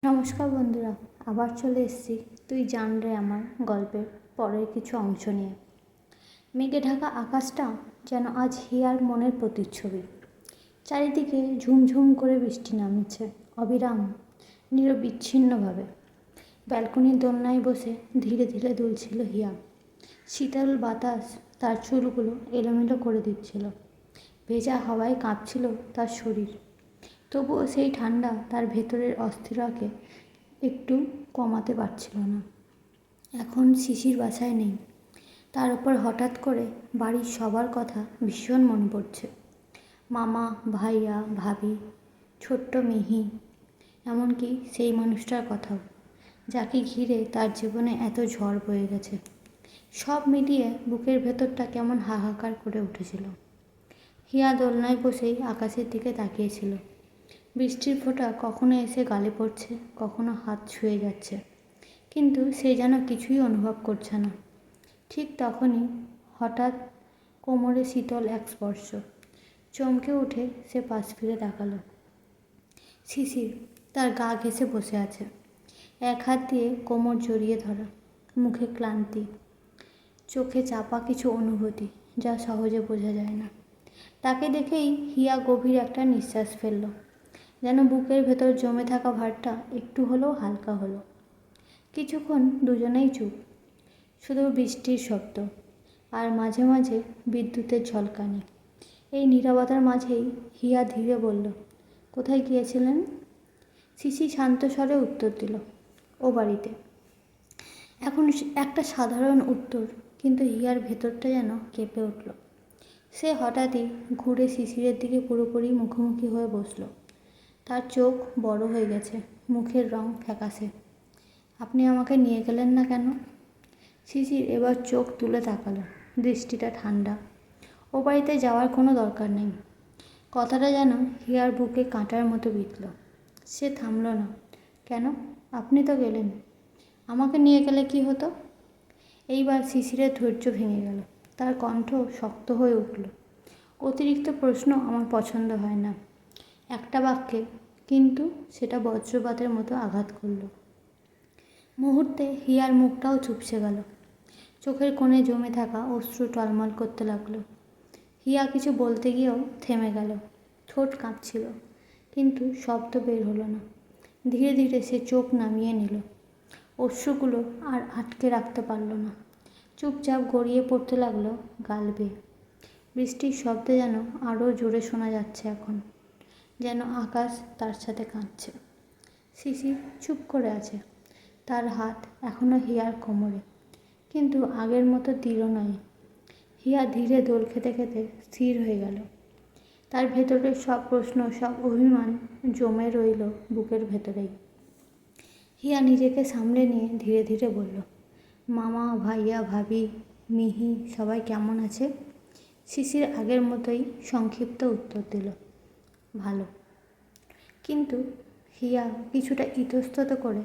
নমস্কার বন্ধুরা, আবার চলে এসেছি তুই জান রে আমার গল্পের পরের কিছু অংশ নিয়ে। মেঘে ঢাকা আকাশটা যেন আজ হিয়ার মনের প্রতিচ্ছবি। চারিদিকে ঝুমঝুম করে বৃষ্টি নামছে অবিরাম, নিরবিচ্ছিন্নভাবে। ব্যালকনির দোলনায় বসে ধীরে ধীরে দুলছিল হিয়া। শীতল বাতাস তার চুলগুলো এলোমেলো করে দিচ্ছিল, ভেজা হাওয়ায় কাঁপছিল তার শরীর। তবুও সেই ঠান্ডা তার ভেতরের অস্থিরতাকে একটু কমাতে পারছিল না। এখন শিশির বাসায় নেই, তার উপর হঠাৎ করে বাড়ির সবার কথা ভীষণ মনে পড়ছে। মামা, ভাইয়া, ভাবি, ছোট্ট মিহি, এমনকি সেই মানুষটার কথাও, যাকে ঘিরে তার জীবনে এত ঝড় বয়ে গেছে। সব মিলিয়ে বুকের ভেতরটা কেমন হাহাকার করে উঠেছিল। হিয়া দোলনায় বসেই আকাশের দিকে তাকিয়েছিল। বৃষ্টির ফোঁটা কখনো এসে গালে পড়ছে, কখনো হাত ছুঁয়ে যাচ্ছে, কিন্তু সে যেন কিছুই অনুভব করছে না। ঠিক তখনই হঠাৎ কোমরে শীতল এক স্পর্শ। চমকে উঠে সে পাশ ফিরে তাকালো। শিশির তার গা ঘেঁষে বসে আছে, এক হাত দিয়ে কোমর জড়িয়ে ধরা, মুখে ক্লান্তি, চোখে চাপা কিছু অনুভূতি যা সহজে বোঝা যায় না। তাকে দেখেই হিয়া গভীর একটা নিঃশ্বাস ফেলল, যেন বুকের ভেতর জমে থাকা ভারটা একটু হলেও হালকা হলো। কিছুক্ষণ দুজনেই চুপ, শুধু বৃষ্টির শব্দ আর মাঝে মাঝে বিদ্যুতের ঝলকানি। এই নীরবতার মাঝেই হিয়া ধীরে বলল, কোথায় গিয়েছিলেন? শিশি শান্ত স্বরে উত্তর দিল, ও বাড়িতে। এখন একটা সাধারণ উত্তর, কিন্তু হিয়ার ভেতরটা যেন কেঁপে উঠল। সে হঠাৎই ঘুরে শিশিরের দিকে পুরোপুরি মুখোমুখি হয়ে বসল। তার চোখ বড় হয়ে গেছে, মুখের রং ফ্যাকাশে। আপনি আমাকে নিয়ে গেলেন না কেন? শিশির এবার চোখ তুলে তাকালো, দৃষ্টিটা ঠান্ডা। ও বাড়িতে যাওয়ার কোনো দরকার নেই। কথাটা যেন হিয়ার বুকে কাঁটার মতো বিঁধল। সে থামল না। কেন? আপনি তো গেলেন, আমাকে নিয়ে গেলে কি হতো? এইবার শিশিরের ধৈর্য ভেঙে গেল, তার কণ্ঠ শক্ত হয়ে উঠল। অতিরিক্ত প্রশ্ন আমার পছন্দ হয় না। একটা বাক্যে, কিন্তু সেটা বজ্রপাতের মতো আঘাত করল। মুহূর্তে হিয়ার মুখটাও চুপসে গেল, চোখের কোণে জমে থাকা অশ্রু টলমল করতে লাগলো। হিয়া কিছু বলতে গিয়েও থেমে গেল, ঠোঁট কাঁপছিল, কিন্তু শব্দ বের হলো না। ধীরে ধীরে সে চোখ নামিয়ে নিল, অশ্রুগুলো আর আটকে রাখতে পারল না, চুপচাপ গড়িয়ে পড়তে লাগলো গাল বেয়ে। বৃষ্টির শব্দে যেন আরও জোরে শোনা যাচ্ছে এখন, যেন আকাশ তার সাথে কাঁদছে। শিশির চুপ করে আছে, তার হাত এখনও হিয়ার কোমরে, কিন্তু আগের মতো দৃঢ় নয়। হিয়া ধীরে দোল খেতে খেতে স্থির হয়ে গেল। তার ভেতরের সব প্রশ্ন, সব অভিমান জমে রইল বুকের ভেতরেই। হিয়া নিজেকে সামলে নিয়ে ধীরে ধীরে বলল, মামা, ভাইয়া, ভাবি, মিহি সবাই কেমন আছে? শিশির আগের মতোই সংক্ষিপ্ত উত্তর দিল, ভালো। কিন্তু হিয়া কিছুটা ইতস্তত করে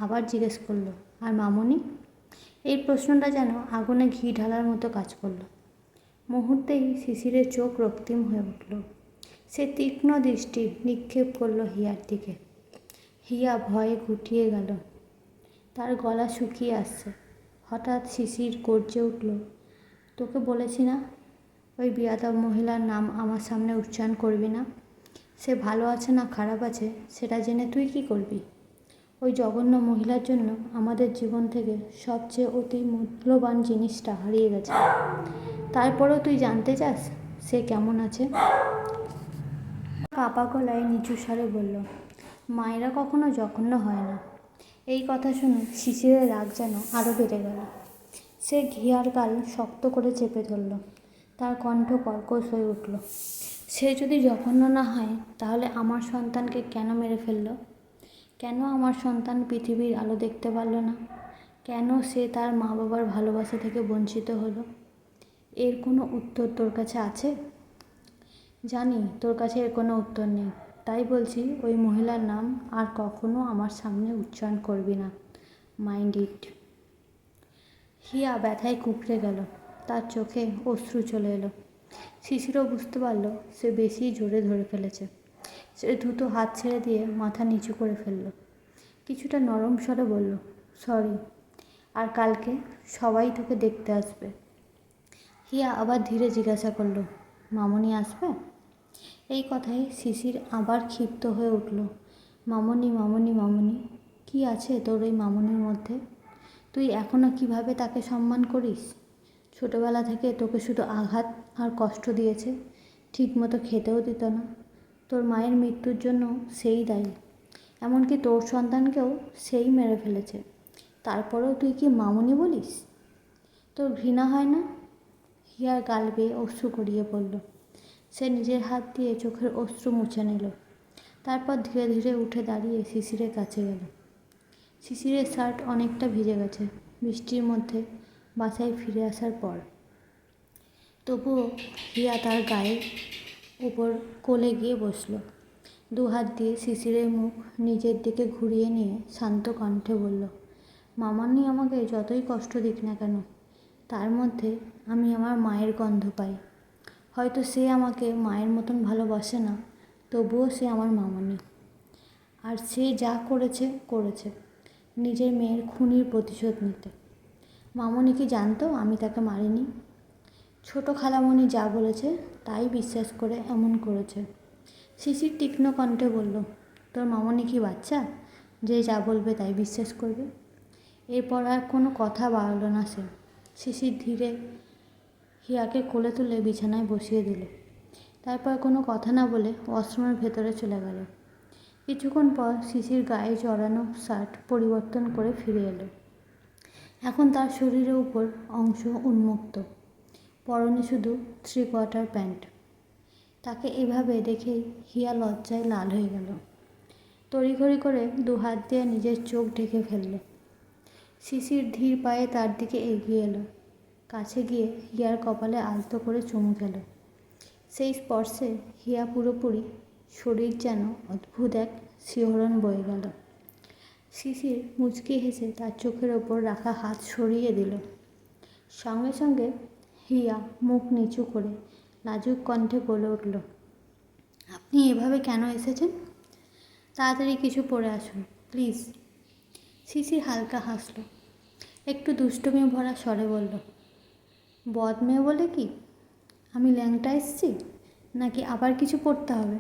আবার জিজ্ঞেস করলো, আর মামনি? এই প্রশ্নটা যেন আগুনে ঘি ঢালার মতো কাজ করলো। মুহূর্তেই শিশিরের চোখ রক্তিম হয়ে উঠল। সে তীক্ষ্ণ দৃষ্টি নিক্ষেপ করলো হিয়ার দিকে। হিয়া ভয়ে গুটিয়ে গেল, তার গলা শুকিয়ে আসছে। হঠাৎ শিশির গর্জে উঠল, তোকে বলেছি না ওই বিয়াদব মহিলার নাম আমার সামনে উচ্চারণ করবি না। সে ভালো আছে না খারাপ আছে সেটা জেনে তুই কি করবি? ওই জঘন্য মহিলার জন্য আমাদের জীবন থেকে সবচেয়ে অতি মূল্যবান জিনিসটা হারিয়ে গেছে। তারপরেও তুই জানতে চাস সে কেমন আছে? কাপা গলায় নিচু স্বরে বলল, মায়েরা কখনো জঘন্য হয় না। এই কথা শুনে শিশিরের রাগ যেন আরও বেড়ে গেল। সে হিয়ার গাল শক্ত করে চেপে ধরল, তার কণ্ঠ কর্কশ হয়ে উঠল। সে যদি জঘন্য না হয় তাহলে আমার সন্তানকে কেন মেরে ফেলল? কেন আমার সন্তান পৃথিবীর আলো দেখতে পারল না? কেন সে তার মা বাবার ভালোবাসা থেকে বঞ্চিত হলো? এর কোনো উত্তর তোর কাছে আছে? জানি তোর কাছে এর কোনো উত্তর নেই, তাই বলছি ওই মহিলার নাম আর কখনো আমার সামনে উচ্চারণ করবি না। Mind it. হিয়া ব্যথায় কুঁকড়ে গেল, তার চোখে অশ্রু চলে এলো। শিশিরও বুঝতে পারল সে বেশি জোরে ধরে ফেলেছে। সে দ্রুত হাত ছেড়ে দিয়ে মাথা নিচু করে ফেলল। কিছুটা নরম স্বরে বলল, সরি, আর কালকে সবাই তোকে দেখতে আসবে। হিয়া আবার ধীরে জিজ্ঞাসা করলো, মামনি আসবে? এই কথায় শিশির আবার ক্ষিপ্ত হয়ে উঠল। মামনি মামনি মামনি, কী আছে তোর ওই মামনির মধ্যে? তুই এখনও কিভাবে তাকে সম্মান করিস? ছোটোবেলা থেকে তোকে শুধু আঘাত আর কষ্ট দিয়েছে, ঠিকমতো খেতেও দিত না। তোর মায়ের মৃত্যুর জন্য সেই দায়ী, এমনকি তোর সন্তানকেও সেই মেরে ফেলেছে। তারপরেও তুই কি মামনি বলিস? তোর ঘৃণা হয় না? হিয়ার গাল বেয়ে অশ্রু গড়িয়ে পড়ল। সে নিজের হাত দিয়ে চোখের অশ্রু মুছে নিল। তারপর ধীরে ধীরে উঠে দাঁড়িয়ে শিশিরের কাছে গেল। শিশিরের শার্ট অনেকটা ভিজে গেছে বৃষ্টির মধ্যে বাসায় ফিরে আসার পর। তবুও হিয়া তার গায়ের উপর কোলে গিয়ে বসল। দু হাত দিয়ে শিশিরের মুখ নিজের দিকে ঘুরিয়ে নিয়ে শান্ত কণ্ঠে বলল, মামান্নি আমাকে যতই কষ্ট দিক না কেন, তার মধ্যে আমি আমার মায়ের গন্ধ পাই। হয়তো সে আমাকে মায়ের মতন ভালোবাসে না, তবুও সে আমার মামানি। আর সে যা করেছে করেছে নিজের মেয়ের খুনির প্রতিশোধ নিতে। মামনি কি জানতো আমি তাকে মারিনি? ছোট খালামণি যা বলেছে তাই বিশ্বাস করে এমন করেছে। শিশির তীক্ষ্ণ কণ্ঠে বলল, তোর মামনি কি বাচ্চা যে যা বলবে তাই বিশ্বাস করবে? এরপর আর কোনো কথা বাড়ালো না সে। শিশির ধীরে হিয়াকে কোলে তুলে বিছানায় বসিয়ে দিল। তারপর কোনো কথা না বলে ওয়াশরুমের ভেতরে চলে গেল। কিছুক্ষণ পর শিশির গায়ে জড়ানো শার্ট পরিবর্তন করে ফিরে এলো। এখন তার শরীরের উপর অংশ উন্মুক্ত, পরনে শুধু 3/4 প্যান্ট। তাকে এভাবে দেখেই হিয়া লজ্জায় লাল হয়ে গেল। তড়িঘড়ি করে 2 হাত দিয়ে নিজের চোখ ঢেকে ফেলল। শিশির ধীর পায়ে তার দিকে এগিয়ে এলো। কাছে গিয়ে হিয়ার কপালে আলতো করে চুমু খেল। সেই স্পর্শে হিয়া পুরোপুরি শরীর যেন অদ্ভুত এক শিহরণ বয়ে গেল। শিশির মুচকি হেসে তার চোখের ওপর রাখা হাত সরিয়ে দিল। সঙ্গে সঙ্গে হিয়া মুখ নিচু করে লাজুক কণ্ঠে বলে উঠল, আপনি এভাবে কেন এসেছেন? তাড়াতাড়ি কিছু পরে আসুন প্লিজ। শিশির হালকা হাসল, একটু দুষ্টুমি ভরা স্বরে বলল, বদ মেয়ে বলে কি আমি ল্যাংটা এসছি, নাকি আবার কিছু পড়তে হবে?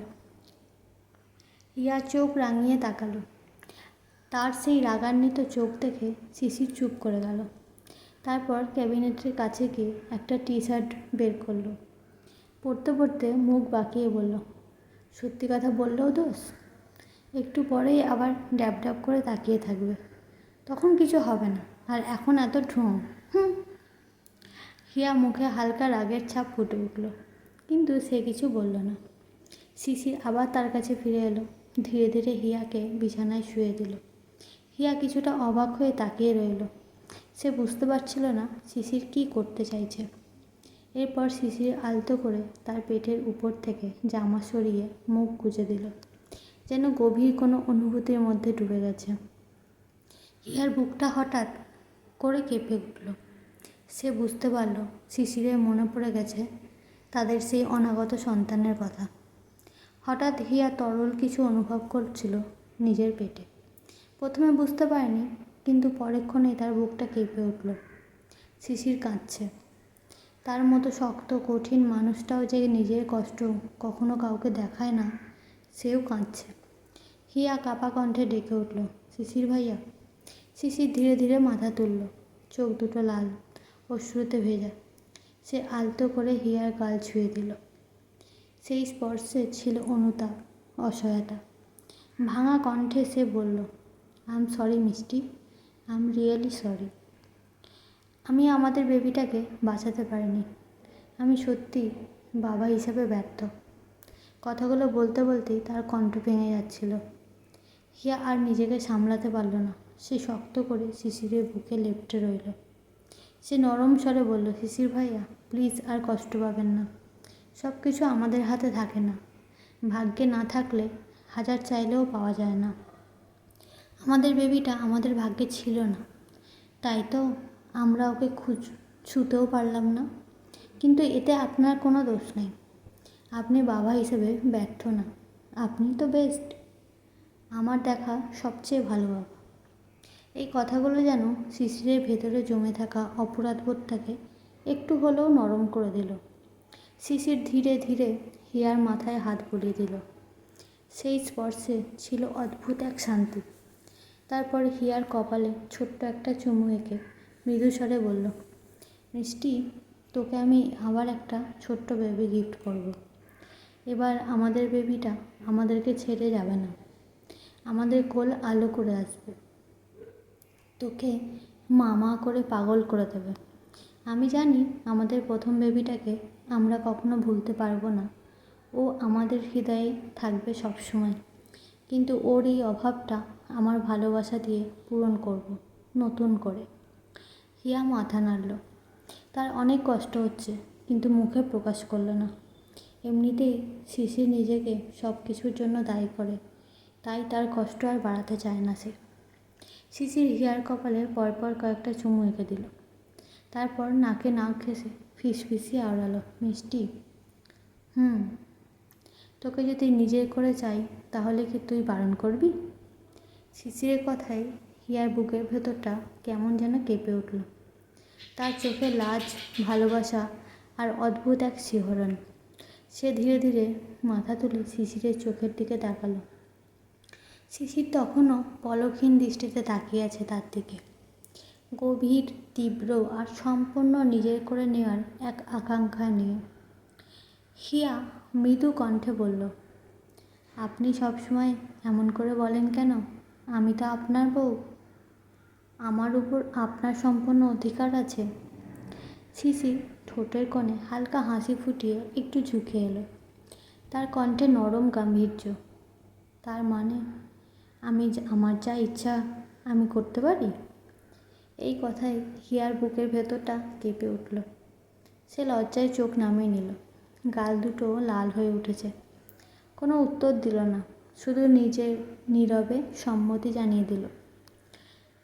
হিয়া চোখ রাঙিয়ে তাকালো। তার সেই রাগান্বিত চোখ দেখে শিশির চুপ করে গেল। তারপর ক্যাবিনেটের কাছে গিয়ে একটা টি-শার্ট বের করলো। পড়তে পড়তে মুখ বাঁকিয়ে বলল, সত্যি কথা বললেও দোষ? একটু পরেই আবার ড্যাব ড্যাব করে তাকিয়ে থাকবে, তখন কিছু হবে না। আর এখন এত ঢোঁ। হিয়া মুখে হালকা রাগের ছাপ ফুটে উঠল, কিন্তু সে কিছু বলল না। শিশির আবার তার কাছে ফিরে এলো। ধীরে ধীরে হিয়াকে বিছানায় শুয়ে দিল। হিয়া কিছুটা অবাক হয়ে তাকিয়ে রইল। সে বুঝতে পারছিল না শিশির কী করতে চাইছে। এরপর শিশির আলতো করে তার পেটের উপর থেকে জামা সরিয়ে মুখ গুজে দিল, যেন গভীর কোনো অনুভূতির মধ্যে ডুবে গেছে। হিয়ার বুকটা হঠাৎ করে কেঁপে উঠল। সে বুঝতে পারল শিশিরের মনে পড়ে গেছে তাদের সেই অনাগত সন্তানের কথা। হঠাৎ হিয়া তরল কিছু অনুভব করছিল নিজের পেটে। প্রথমে বুঝতে পারেনি, কিন্তু পরেক্ষণেই তার বুকটা কেঁপে উঠল। শিশির কাঁদছে। তার মতো শক্ত কঠিন মানুষটাও যে নিজের কষ্ট কখনো কাউকে দেখায় না, সেও কাঁদছে। হিয়া কাঁপা কণ্ঠে ডেকে উঠল, শিশির ভাইয়া। শিশির ধীরে ধীরে মাথা তুলল, চোখ দুটো লাল, অশ্রুতে ভেজা। সে আলতো করে হিয়ার গাল ছুঁয়ে দিল। সেই স্পর্শে ছিল অনুতাপ, অসহায়তা। ভাঙা কণ্ঠে সে বলল, আই এম সরি মিষ্টি, আই এম রিয়েলি সরি। আমি আমাদের বেবিটাকে বাঁচাতে পারিনি। আমি সত্যি বাবা হিসাবে ব্যর্থ। কথাগুলো বলতে বলতেই তার কণ্ঠ ভেঙে যাচ্ছিল। হিয়া আর নিজেকে সামলাতে পারল না। সে শক্ত করে শিশিরের বুকে লেপ্টে রইল। সে নরম স্বরে বলল, শিশির ভাইয়া প্লিজ আর কষ্ট পাবেন না। সব কিছু আমাদের হাতে থাকে না। ভাগ্যে না থাকলে হাজার চাইলেও পাওয়া যায় না। আমাদের বেবিটা আমাদের ভাগ্যে ছিল না, তাই তো আমরা ওকে ছুঁতেও পারলাম না। কিন্তু এতে আপনার কোনো দোষ নেই। আপনি বাবা হিসেবে ব্যর্থ না, আপনি তো বেস্ট, আমার দেখা সবচেয়ে ভালো বাবা। এই কথাগুলো যেন শিশিরের ভেতরে জমে থাকা অপরাধবোধটাকে একটু হলেও নরম করে দিল। শিশির ধীরে ধীরে হিয়ার মাথায় হাত বুলিয়ে দিল। সেই স্পর্শে ছিল অদ্ভুত এক শান্তি। তারপর হিয়ার কপালে ছোট্ট একটা চুমু এঁকে মৃদু স্বরে বলল, মিষ্টি, তোকে আমি আবার একটা ছোট্ট বেবি গিফট করব। এবার আমাদের বেবিটা আমাদেরকে ছেড়ে যাবে না, আমাদের কোল আলো করে আসবে, তোকে মা মা করে পাগল করে দেবে। আমি জানি আমাদের প্রথম বেবিটাকে আমরা কখনো ভুলতে পারবো না, ও আমাদের হৃদয়ে থাকবে সবসময়, কিন্তু ওর এই অভাবটা আমার ভালোবাসা দিয়ে পূরণ করব নতুন করে। হিয়া মাথা নাড়ল। তার অনেক কষ্ট হচ্ছে, কিন্তু মুখে প্রকাশ করল না। এমনিতেই শিশির নিজেকে সব কিছুর জন্য দায়ী করে, তাই তার কষ্ট আর বাড়াতে চায় না সে। শিশির হিয়ার কপালে পরপর কয়েকটা চুমু এঁকে দিল। তারপর নাকে নাক ঘেঁষে ফিসফিসিয়ে আওড়ালো, মিষ্টি, তোকে যদি নিজের করে চাই তাহলে কি তুই বারণ করবি? শিশিরের কথায় হিয়ার বুকের ভেতরটা কেমন যেন কেঁপে উঠল। তার চোখে লাজ, ভালোবাসা আর অদ্ভুত এক শিহরণ। সে ধীরে ধীরে মাথা তুলে শিশিরের চোখের দিকে তাকালো। শিশির তখনও পলকহীন দৃষ্টিতে তাকিয়ে আছে তার দিকে, গভীর, তীব্র আর সম্পূর্ণ নিজের করে নেওয়ার এক আকাঙ্ক্ষা নিয়ে। হিয়া মৃদু কণ্ঠে বলল, আপনি সবসময় এমন করে বলেন কেন? আমি তো আপনার বউ, আমার উপর আপনার সম্পূর্ণ অধিকার আছে। শিশির ঠোঁটের কোণে হালকা হাসি ফুটিয়ে একটু ঝুঁকে এলো। তার কণ্ঠে নরম গাম্ভীর্য। তার মানে আমার যা ইচ্ছা আমি করতে পারি? এই কথায় হিয়ার বুকের ভেতরটা কেঁপে উঠল। সে লজ্জায় চোখ নামিয়ে নিল। গাল দুটো লাল হয়ে উঠেছে। কোনো উত্তর দিল না, শুধু নিজের নীরবে সম্মতি জানিয়ে দিল।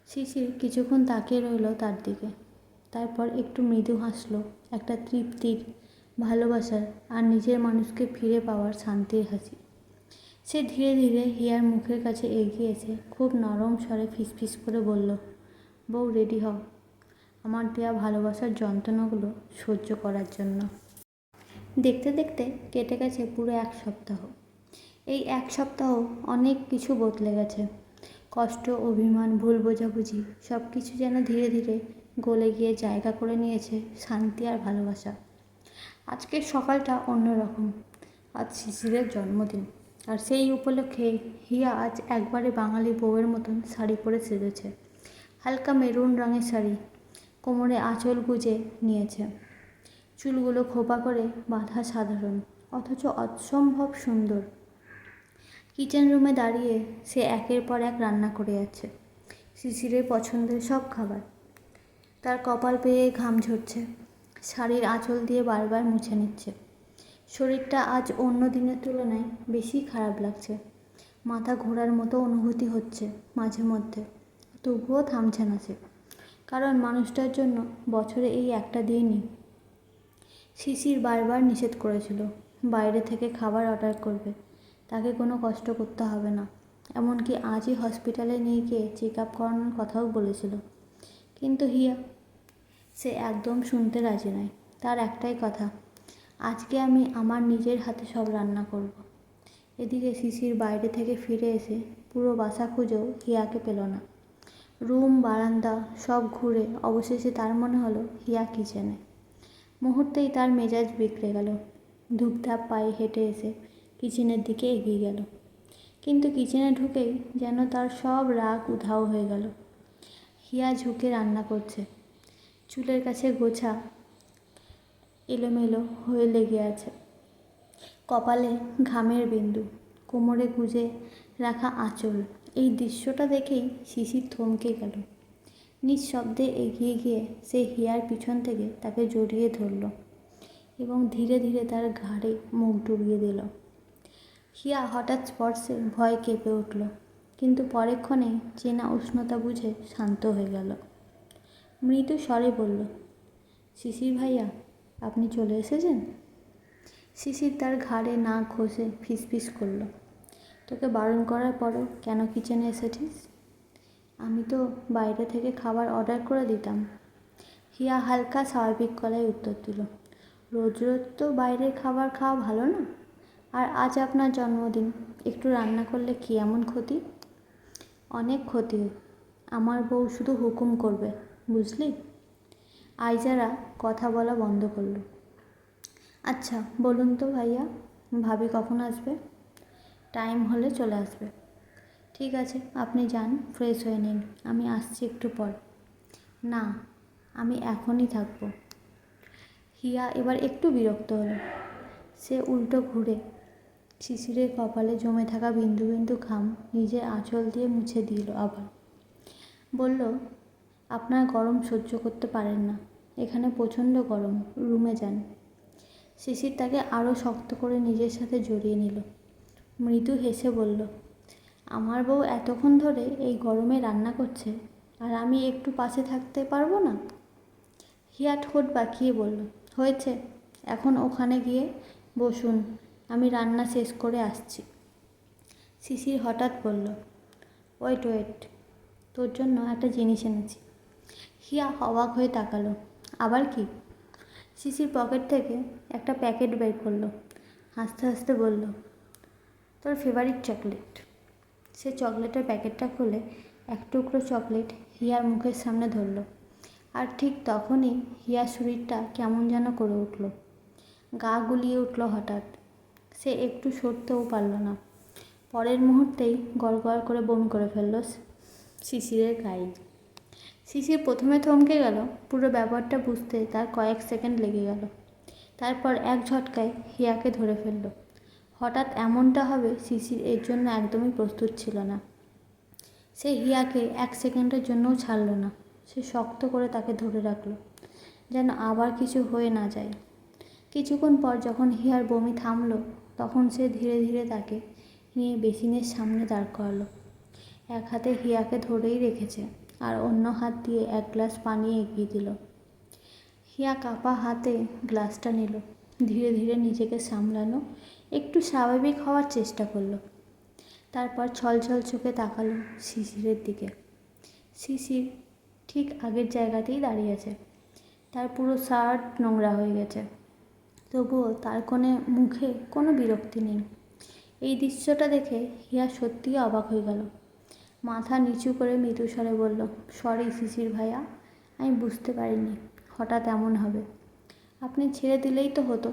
শিশির কিছুক্ষণ তাকিয়ে রইল তার দিকে। তারপর একটু মৃদু হাসল, একটা তৃপ্তির, ভালোবাসার আর নিজের মানুষকে ফিরে পাওয়ার শান্তির হাসি। সে ধীরে ধীরে হিয়ার মুখের কাছে এগিয়ে এসে খুব নরম স্বরে ফিসফিস করে বলল, বউ রেডি হও আমার দেয়া ভালোবাসার যন্ত্রণাগুলো সহ্য করার জন্য। দেখতে দেখতে কেটে গেছে পুরো 1 সপ্তাহ। এই 1 সপ্তাহ অনেক কিছু বদলে গেছে। কষ্ট, অভিমান, ভুল বোঝাবুঝি সব কিছু যেন ধীরে ধীরে গলে গিয়ে জায়গা করে নিয়েছে শান্তি আর ভালোবাসা। আজকের সকালটা অন্যরকম। আজ শিশিরের জন্মদিন, আর সেই উপলক্ষে হিয়া আজ একবারে বাঙালি বউয়ের মতন শাড়ি পরে সেজেছে। হালকা মেরুন রঙের শাড়ি, কোমরে আঁচল গুজে নিয়েছে, চুলগুলো খোপা করে বাঁধা, সাধারণ অথচ অসম্ভব সুন্দর। কিচেন রুমে দাঁড়িয়ে সে একের পর এক রান্না করে যাচ্ছে শিশিরের পছন্দের সব খাবার। তার কপাল পেয়ে ঘাম ঝরছে, শাড়ির আঁচল দিয়ে বারবার মুছে নিচ্ছে। শরীরটা আজ অন্য দিনের তুলনায় বেশি খারাপ লাগছে। মাথা ঘোরার মতো অনুভূতি হচ্ছে মাঝে মধ্যে, তবুও থামছে না সে, কারণ মানুষটার জন্য বছরে এই একটা দিনই। শিশির বারবার নিষেধ করেছিল বাইরে থেকে খাবার অর্ডার করবে, তাকে কোনো কষ্ট করতে হবে না। এমনকি আজই হসপিটালে নিয়ে গিয়ে চেক আপ করানোর কথাও বলেছিল। কিন্তু হিয়া, সে একদম শুনতে রাজি নয়। তার একটাই কথা, আজকে আমি আমার নিজের হাতে সব রান্না করব। এদিকে শিশির বাইরে থেকে ফিরে এসে পুরো বাসা খুঁজেও হিয়াকে পেল না। রুম, বারান্দা সব ঘুরে অবশেষে তার মনে হলো হিয়া কিচেনে। মুহূর্তেই তার মেজাজ বিগড়ে গেল। ধূপধাপ পায়ে হেঁটে এসে কিচেনের দিকে এগিয়ে গেল। কিন্তু কিচেনে ঢুকেই যেন তার সব রাগ উধাও হয়ে গেল। হিয়া ঝুঁকে রান্না করছে, চুলের কাছে গোছা এলোমেলো হয়ে লেগে আছে, কপালে ঘামের বিন্দু, কোমরে গুজে রাখা আঁচল। এই দৃশ্যটা দেখেই শিশির থমকে গেল। নিঃশব্দে এগিয়ে গিয়ে সে হিয়ার পিছন থেকে তাকে জড়িয়ে ধরল এবং ধীরে ধীরে তার ঘাড়ে মুখ ডুবিয়ে দিল। হিয়া হঠাৎ স্পর্শে ভয় কেঁপে উঠল, কিন্তু পরেক্ষণে চেনা উষ্ণতা বুঝে শান্ত হয়ে গেল। মৃদু স্বরে বলল, শিশির ভাইয়া, আপনি চলে এসেছেন? শিশির তার ঘাড়ে নাক ঘষে ফিসফিস করল, তোকে বারণ করার পরও কেন কিচেনে এসেছিস? আমি তো বাইরে থেকে খাবার অর্ডার করে দিতাম। হিয়া হালকা স্বাভাবিক গলায় উত্তর দিল, রোজ রোজ তো বাইরের খাবার খাওয়া ভালো না। আর আজ আপনার জন্মদিন, একটু রান্না করলে কি এমন ক্ষতি? অনেক ক্ষতি। আমার বউ শুধু হুকুম করবে, বুঝলি? আইজারা কথা বলা বন্ধ করলো। আচ্ছা বলুন তো ভাইয়া, ভাবি কখন আসবে? টাইম হলে চলে আসবে। ঠিক আছে, আপনি যান, ফ্রেশ হয়ে নিন, আমি আসছি একটু পর। না, আমি এখনই থাকবো। হিয়া এবার একটু বিরক্ত হলো। সে উল্টো ঘুরে শিশিরের কপালে জমে থাকা বিন্দু বিন্দু ঘাম নিজের আঁচল দিয়ে মুছে দিল। আবার বলল, আপনার গরম সহ্য করতে পারেন না, এখানে প্রচণ্ড গরম, রুমে যান। শিশির তাকে আরও শক্ত করে নিজের সাথে জড়িয়ে নিল। মৃদু হেসে বলল, আমার বউ এতক্ষণ ধরে এই গরমে রান্না করছে, আর আমি একটু পাশে থাকতে পারবো না? হিয়া ঠোঁট বাঁকিয়ে বলল, হয়েছে, এখন ওখানে গিয়ে বসুন, আমি রান্না শেষ করে আসছি। শিশির হঠাৎ বলল, ওয়েট ওয়েট, তোর জন্য একটা জিনিস এনেছি। হিয়া অবাক হয়ে তাকালো। আবার কি? শিশির পকেট থেকে একটা প্যাকেট বের করলো, হাসতে হাসতে বলল, তোর ফেভারিট চকলেট। সে চকলেটের প্যাকেটটা খুলে এক টুকরো চকলেট হিয়ার মুখের সামনে ধরল। আর ঠিক তখনই হিয়ার শরীরটা কেমন যেন করে উঠল, গা গুলিয়ে উঠল হঠাৎ। সে একটু সরতেও পারল না। পরের মুহূর্তেই গড়গড় করে বমি করে ফেলল শিশিরের গায়ে। শিশির প্রথমে থমকে গেল, পুরো ব্যাপারটা বুঝতে তার কয়েক সেকেন্ড লেগে গেল। তারপর এক ঝটকায় হিয়াকে ধরে ফেলল। হঠাৎ এমনটা হবে শিশির এর জন্য একদমই প্রস্তুত ছিল না। সে হিয়াকে এক সেকেন্ডের জন্যও ছাড়ল না। সে শক্ত করে তাকে ধরে রাখল, যেন আবার কিছু হয়ে না যায়। কিছুক্ষণ পর যখন হিয়ার বমি থামল, তখন সে ধীরে ধীরে তাকে নিয়ে বেসিনের সামনে দাঁড় করালো। এক হাতে হিয়াকে ধরেই রেখেছে, আর অন্য হাত দিয়ে এক গ্লাস পানি এগিয়ে দিল। হিয়া কাপা হাতে গ্লাসটা নিল, ধীরে ধীরে নিজেকে সামলানো, একটু স্বাভাবিক হওয়ার চেষ্টা করলো। তারপর ছলছল চোখে তাকালো শিশিরের দিকে। শিশির ঠিক আগের জায়গাতেই দাঁড়িয়ে আছে। তার পুরো শার্ট নোংরা হয়ে গেছে, তবুও তার মুখে কোনো বিরক্তি নেই। এই দৃশ্যটা দেখে হিয়া সত্যিই অবাক হয়ে গেল। মাথা নিচু করে মৃদু স্বরে বলল, সরি শিশির ভাইয়া, আমি বুঝতে পারিনি হঠাৎ এমন হবে। আপনি ছেড়ে দিলেই তো হতো।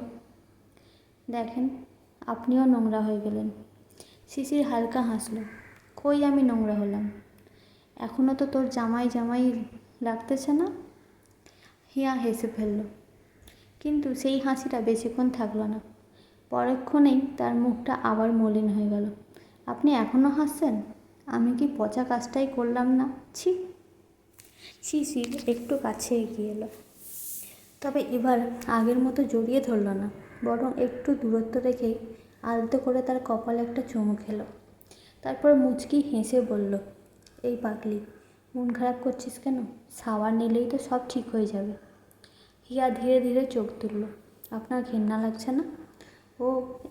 দেখেন, আপনিও নোংরা হয়ে গেলেন। শিশির হালকা হাসল, কই আমি নোংরা হলাম? এখনও তো তোর জামাই জামাই লাগতেছে না? হিয়া হেসে ফেলল, কিন্তু সেই হাসিটা বেশিক্ষণ থাকলো না। পরক্ষণেই তার মুখটা আবার মলিন হয়ে গেল। আপনি এখনও হাসছেন? আমি কি পচা কাজটাই করলাম না? ছি। শিশির একটু কাছে এগিয়ে এলো, তবে এবার আগের মতো জড়িয়ে ধরল না, বরং একটু দূরত্ব রেখেই আলতো করে তার কপালে একটা চুমু খেলো। তারপর মুচকি হেসে বলল, এই পাগলি, মন খারাপ করছিস কেন? শাওয়ার নিলেই তো সব ঠিক হয়ে যাবে। হিয়া ধীরে ধীরে চোখ তুলল। আপনার ঘেন্না লাগছে না? ও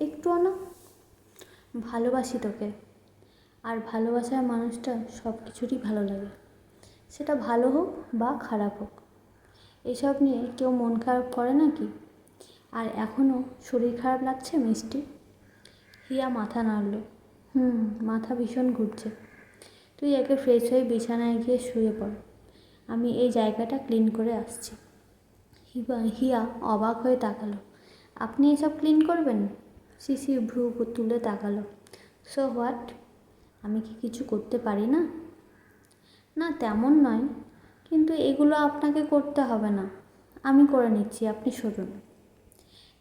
একটুও না। ভালোবাসি তোকে, আর ভালোবাসার মানুষটা সব কিছুরই ভালো লাগে, সেটা ভালো হোক বা খারাপ হোক। এসব নিয়ে কেউ মন খারাপ করে নাকি? আর এখনও শরীর খারাপ লাগছে মিষ্টি? হিয়া মাথা নাড়ল। মাথা ভীষণ ঘুরছে। তুই একে ফ্রেশ হয়ে বিছানায় গিয়ে শুয়ে পড়, আমি এই জায়গাটা ক্লিন করে আসছি। হিয়া অবাক হয়ে তাকালো। আপনি এসব ক্লিন করবেন? শিশির ভ্রু তুলে তাকালো। সো হোয়াট, আমি কি কিছু করতে পারি না? না তেমন নয়, কিন্তু এগুলো আপনাকে করতে হবে না, আমি করে নিচ্ছি, আপনি সরুন।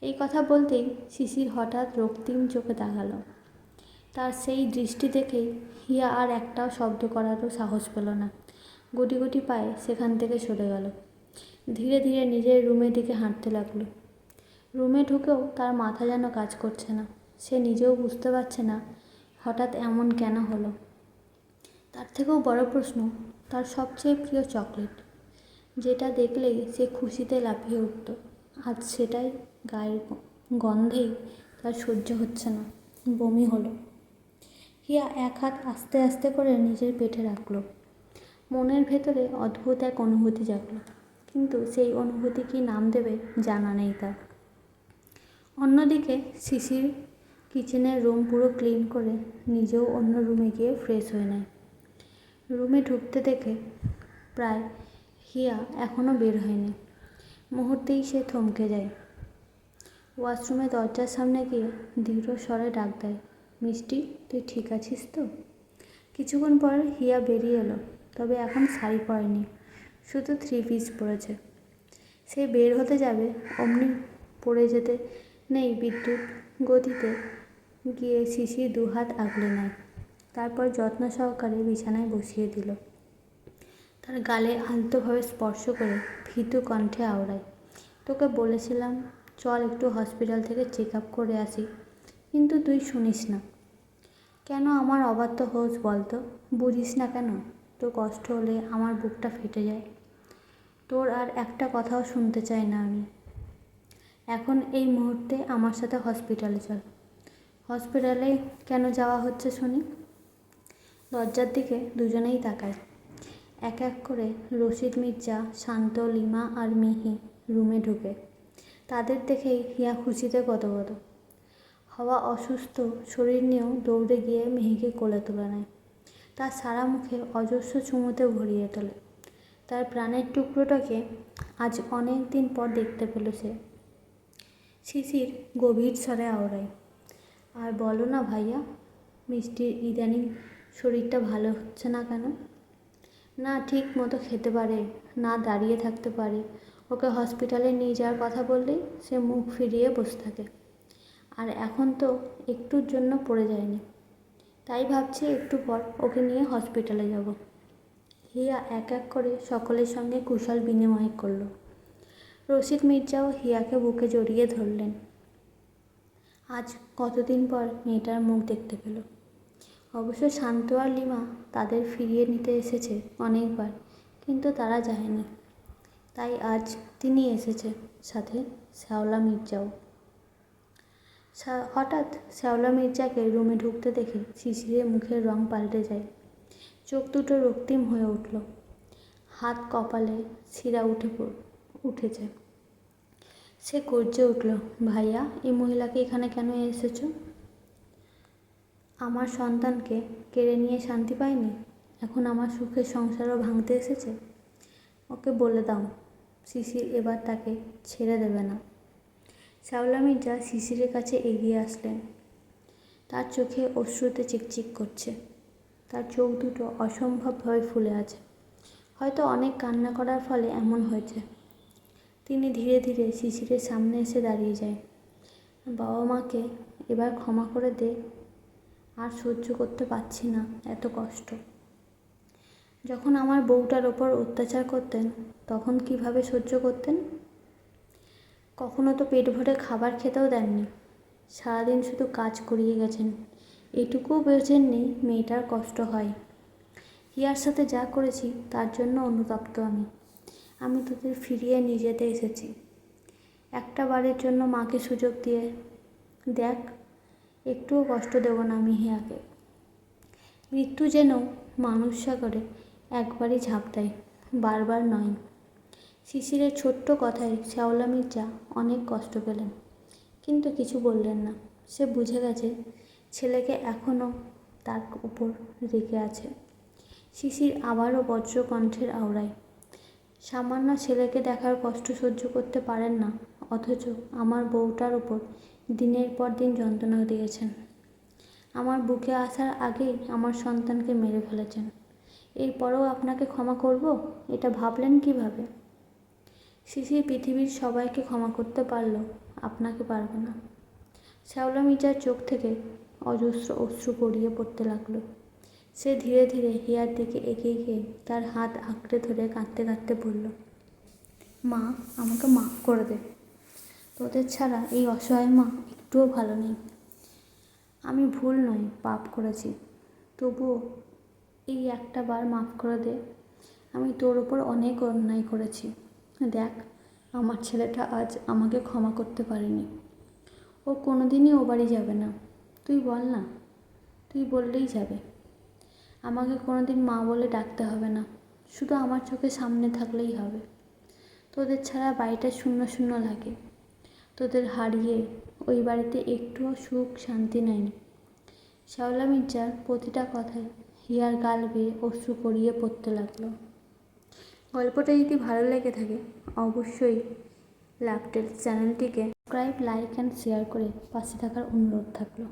এই কথা বলতেই শিশির হঠাৎ রক্তিম চোখে তাকালো। তার সেই দৃষ্টি দেখেই হিয়া আর একটাও শব্দ করারও সাহস পেল না। গুটি গুটি পায়ে সেখান থেকে সরে গেল। ধীরে ধীরে নিজের রুমের দিকে হাঁটতে লাগলো। রুমে ঢুকেও তার মাথা যেন কাজ করছে না। সে নিজেও বুঝতে পারছে না হঠাৎ এমন কেন হলো। তার থেকেও বড় প্রশ্ন, তার সবচেয়ে প্রিয় চকলেট, যেটা দেখলেই সে খুশিতে লাফিয়ে উঠত, আজ সেটাই গায়ের গন্ধেই তার সহ্য হচ্ছে না, বমি হলো। হিয়া এক হাত আস্তে আস্তে করে নিজের পেটে রাখলো, মনের ভেতরে অদ্ভুত এক অনুভূতি জাগলো, কিন্তু সেই অনুভূতি কী নাম দেবে জানা নেই তার। অন্যদিকে শিশির কিচেনের রুম পুরো ক্লিন করে নিজেও অন্য রুমে গিয়ে ফ্রেশ হয়ে নেয়। রুমে ঢুকতে দেখে প্রায় হিয়া এখনও বের হয়নি। মুহূর্তেই সে থমকে যায়। ওয়াশরুমে দরজার সামনে গিয়ে দৃঢ় স্বরে ডাক দেয়, মিষ্টি, তুই ঠিক আছিস তো? কিছুক্ষণ পর হিয়া বেরিয়ে এলো, তবে এখন শাড়ি পরেনি, শুধু 3 পিস পরেছে। সে বের হতে যাবে, অমনি পড়ে যেতে নেই বিদ্যুৎ গতিতে গিয়ে শিশির 2 হাত আগলে নেয়। তারপর যত্ন সহকারে বিছানায় বসিয়ে দিল। তার গালে আলতোভাবে স্পর্শ করে ভীতু কণ্ঠে আওড়ায়, তোকে বলেছিলাম চল একটু হসপিটাল থেকে চেক আপ করে আসি, কিন্তু তুই শুনিস না। কেন আমার অবাধ্য হোস বলতো? বুঝিস না কেন? তোর কষ্ট হলে আমার বুকটা ফেটে যায়। তোর আর একটা কথাও শুনতে চাই না আমি। এখন এই মুহূর্তে আমার সাথে হসপিটালে চল। হসপিটালে কেন যাওয়া হচ্ছে শুনি? দরজার দিকে দুজনেই তাকায়। এক এক করে রশিদ মির্জা, শান্ত, লিমা আর মিহি রুমে ঢুকে। তাদের দেখেই হিয়া খুশিতে গদগদ। হওয়া অসুস্থ শরীর নিয়েও দৌড়ে গিয়ে মিহিকে কোলে তুলে নেয়। তার সারা মুখে অজস্র চুমুতে ভরিয়ে তোলে। তার প্রাণের টুকরোটাকে আজ অনেক দিন পর দেখতে পেল সে। শিশির গভীর স্বরে আওড়ায়, আর বলো না ভাইয়া, মিষ্টির ইদানিং শরীরটা ভালো হচ্ছে না কেন? না ঠিক মতো খেতে পারে, না দাঁড়িয়ে থাকতে পারে। ওকে হসপিটালে নিয়ে যাওয়ার কথা বললেই সে মুখ ফিরিয়ে বসে থাকে। আর এখন তো একটুর জন্য পড়ে যায়নি, তাই ভাবছি একটু পর ওকে নিয়ে হসপিটালে যাব। হিয়া এক এক করে সকলের সঙ্গে কুশল বিনিময় করল। রশিদ মির্জাও হিয়াকে বুকে জড়িয়ে ধরলেন। আজ কতদিন পর মেয়েটার মুখ দেখতে পেল। অবশ্য শান্ত আর লিমা তাদের ফিরিয়ে নিতে এসেছে অনেকবার, কিন্তু তারা যায়নি। তাই আজ তিনি এসেছে, সাথে শ্যাওলা মির্জাও। হঠাৎ শ্যাওলা মির্জাকে রুমে ঢুকতে দেখে শিশিরের মুখের রং পাল্টে যায়। চোখ দুটো রক্তিম হয়ে উঠল। হাত কপালে শিরা উঠেছে। সে গর্জে উঠল, ভাইয়া, এই মহিলাকে এখানে কেন এসেছো? আমার সন্তানকে কেড়ে নিয়ে শান্তি পাইনি, এখন আমার সুখের সংসারও ভাঙতে এসেছে। ওকে বলে দাও শিশির এবার তাকে ছেড়ে দেবে না। শ্যাওলা মির্জা শিশিরের কাছে এগিয়ে আসলেন। তার চোখে অশ্রুতে চিকচিক করছে। তার চোখ দুটো অসম্ভবভাবে ফুলে আছে। হয়তো অনেক কান্না করার ফলে এমন হয়েছে। তিনি ধীরে ধীরে শিশিরের সামনে এসে দাঁড়িয়ে যায়। বাবা মাকে এবার ক্ষমা করে দে, আর সহ্য করতে পারছি না এত কষ্ট। যখন আমার বউটার ওপর অত্যাচার করতেন তখন কিভাবে সহ্য করতেন? কখনো তো পেট ভরে খাবার খেতেও দেননি। সারাদিন শুধু কাজ করিয়ে গেছেন, এটুকুও বোঝেননি মেয়েটার কষ্ট হয়। হিয়ার সাথে যা করেছি তার জন্য অনুতপ্ত আমি তোদের ফিরিয়ে নিয়ে যেতে এসেছি। একটা বারের জন্য মাকে সুযোগ দিয়ে দেখ, একটুও কষ্ট দেব না আমি হিয়াকে। মৃত্যু যেন মানুষ সাগরে একবারই ঝাঁপ দেয়, বারবার নয়। শিশিরের ছোট্ট কথায় শ্যাওলা মির্জা অনেক কষ্ট পেলেন, কিন্তু কিছু বললেন না। সে বুঝে গেছে ছেলেকে এখনও তার উপর রেগে আছে। শিশির আবারও বজ্র কণ্ঠের আওড়ায়, সামান্য ছেলেকে দেখার কষ্ট সহ্য করতে পারেন না, অথচ আমার বউটার উপর দিনের পর দিন যন্ত্রণা দিয়েছেন। আমার বুকে আসার আগেই আমার সন্তানকে মেরে ফেলেছেন। এরপরেও আপনাকে ক্ষমা করব, এটা ভাবলেন কিভাবে? শিশির পৃথিবীর সবাইকে ক্ষমা করতে পারলেও আপনাকে পারবে না। শ্যাওলা মির্জার চোখ থেকে অজস্র অশ্রু গড়িয়ে পড়তে লাগলো। সে ধীরে ধীরে হিয়ার দিকে এগিয়ে গিয়ে তার হাত আঁকড়ে ধরে কাঁদতে কাঁদতে বলল, মা, আমাকে মাফ করে দে। তোদের ছাড়া এই অসহায় মা একটুও ভালো নেই। আমি ভুল নয়, পাপ করেছি, তবুও এই একটা বার মাফ করে দে। আমি তোর ওপর অনেক অন্যায় করেছি। দেখ, আমার ছেলেটা আজ আমাকে ক্ষমা করতে পারেনি। ও কোনোদিনই ও বাড়ি যাবে না। তুই বল না, তুই বললেই যাবে। আমাকে কোনোদিন মা বলে ডাকতে হবে না, শুধু আমার চোখের সামনে থাকলেই হবে। তোদের ছাড়া বাড়িটা শূন্য শূন্য লাগে। তোদের হারিয়ে ওই বাড়িতে একটুও সুখ শান্তি নেই। শ্যাওলা মির্জার প্রতিটা কথায় হিয়ার গাল বেয়ে অশ্রু গড়িয়ে পড়তে লাগলো। গল্পটা যদি ভালো লেগে থাকে অবশ্যই লাভ টেলস চ্যানেলটিকে সাবস্ক্রাইব, লাইক অ্যান্ড শেয়ার করে পাশে থাকার অনুরোধ থাকলো।